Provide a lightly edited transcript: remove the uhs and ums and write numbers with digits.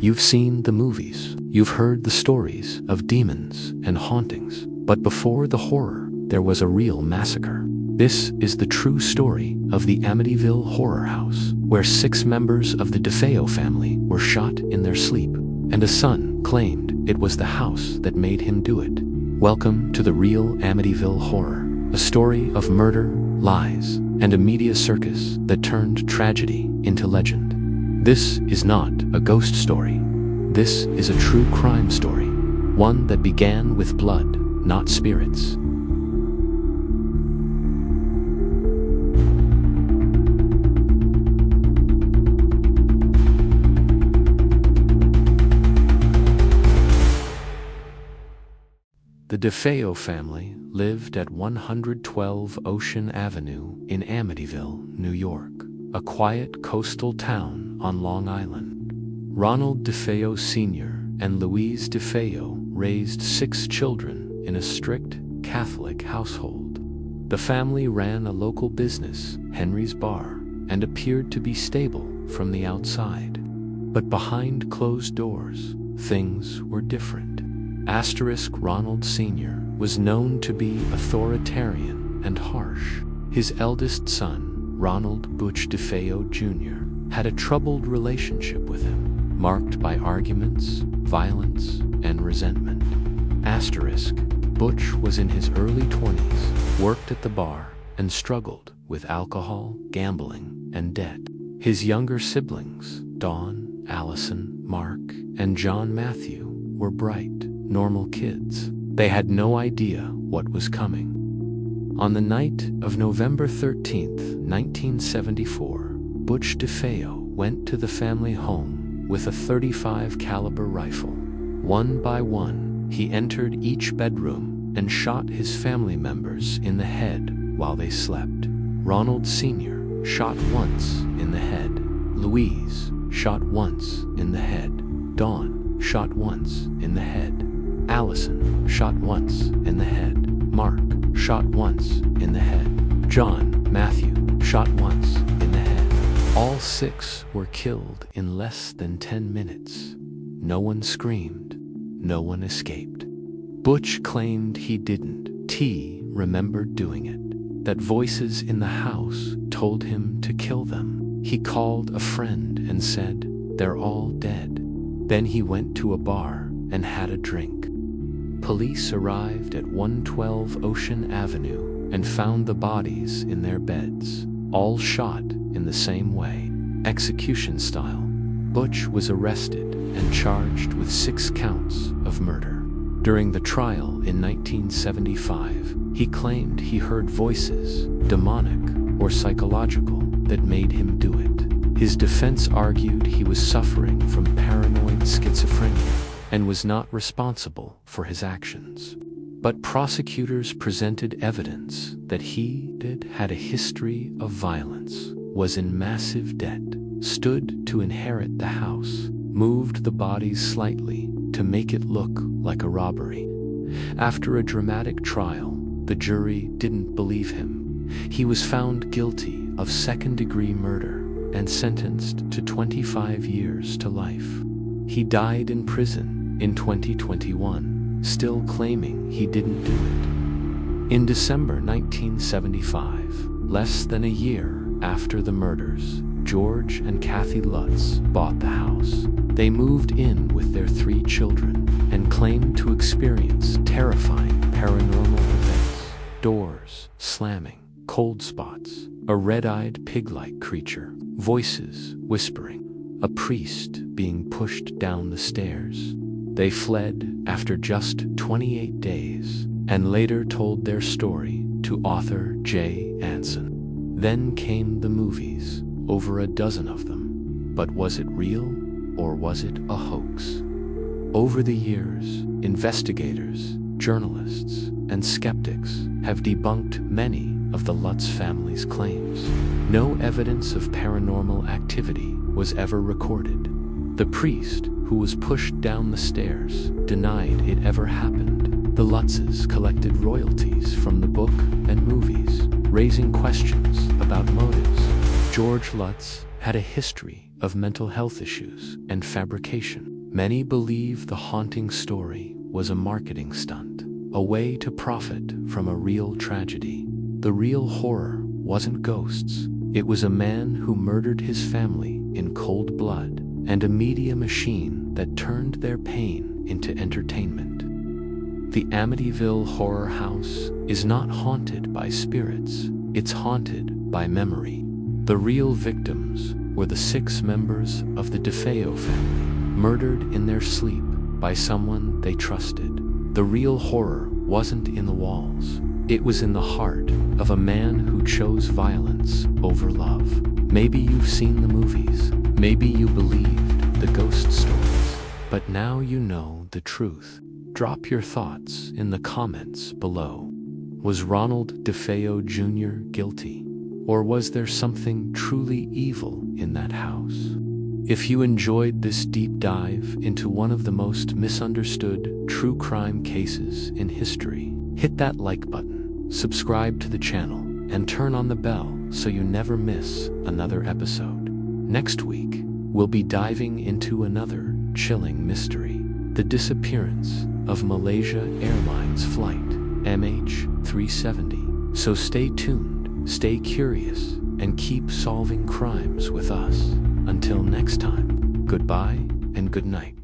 You've seen the movies. You've heard the stories of demons and hauntings. But before the horror, there was a real massacre. This is the true story of the Amityville Horror House, where 6 members of the DeFeo family were shot in their sleep, and a son claimed it was the house that made him do it. Welcome to the real Amityville Horror, a story of murder, lies, and a media circus that turned tragedy into legend. This is not a ghost story. This is a true crime story, one that began with blood, not spirits. The DeFeo family lived at 112 Ocean Avenue in Amityville, New York, a quiet coastal town on Long Island. Ronald DeFeo Jr. and Louise DeFeo raised 6 children in a strict Catholic household. The family ran a local business, Henry's Bar, and appeared to be stable from the outside. But behind closed doors, things were different. Ronald Sr. was known to be authoritarian and harsh. His eldest son, Ronald DeFeo Jr., had a troubled relationship with him, marked by arguments, violence, and resentment. Butch was in his early 20s, worked at the bar, and struggled with alcohol, gambling, and debt. His younger siblings, Dawn, Allison, Mark, and John Matthew, were bright, normal kids. They had no idea what was coming. On the night of November 13th, 1974, Butch DeFeo went to the family home with a .35 caliber rifle. One by one, he entered each bedroom and shot his family members in the head while they slept. Ronald Sr. shot once in the head. Louise shot once in the head. Dawn shot once in the head. Allison shot once in the head. Mark shot once in the head. John Matthew shot once in the head. All 6 were killed in less than 10 minutes. No one screamed. No one escaped. Butch claimed he didn't. T remembered doing it. That voices in the house told him to kill them. He called a friend and said, "They're all dead." Then he went to a bar and had a drink. Police arrived at 112 Ocean Avenue and found the bodies in their beds, all shot in the same way, execution style. Butch was arrested and charged with 6 counts of murder. During the trial in 1975, he claimed he heard voices, demonic or psychological, that made him do it. His defense argued he was suffering from paranoid schizophrenia and was not responsible for his actions. But prosecutors presented evidence that he had a history of violence, was in massive debt, stood to inherit the house, moved the bodies slightly to make it look like a robbery. After a dramatic trial, the jury didn't believe him. He was found guilty of second-degree murder and sentenced to 25 years to life. He died in prison in 2021, still claiming he didn't do it. In December 1975, less than a year after the murders, George and Kathy Lutz bought the house. They moved in with their 3 children and claimed to experience terrifying paranormal events. Doors slamming, cold spots, a red-eyed pig-like creature, voices whispering, a priest being pushed down the stairs. They fled after just 28 days and later told their story to author Jay Anson. Then came the movies, over a dozen of them. But was it real or was it a hoax? Over the years, investigators, journalists, and skeptics have debunked many of the Lutz family's claims. No evidence of paranormal activity was ever recorded. The priest, who was pushed down the stairs, denied it ever happened. The Lutzes collected royalties from the book and movies, raising questions about motives. George Lutz had a history of mental health issues and fabrication. Many believe the haunting story was a marketing stunt, a way to profit from a real tragedy. The real horror wasn't ghosts. It was a man who murdered his family in cold blood, and a media machine that turned their pain into entertainment. The Amityville Horror House is not haunted by spirits, it's haunted by memory. The real victims were the 6 members of the DeFeo family, murdered in their sleep by someone they trusted. The real horror wasn't in the walls, it was in the heart of a man who chose violence over love. Maybe you've seen the movies, maybe you believed the ghost stories, but now you know the truth. Drop your thoughts in the comments below. Was Ronald DeFeo Jr. guilty? Or was there something truly evil in that house? If you enjoyed this deep dive into one of the most misunderstood true crime cases in history, hit that like button, subscribe to the channel, and turn on the bell so you never miss another episode. Next week, we'll be diving into another chilling mystery, the disappearance of Malaysia Airlines flight MH370. So stay tuned, stay curious, and keep solving crimes with us. Until next time, goodbye and good night.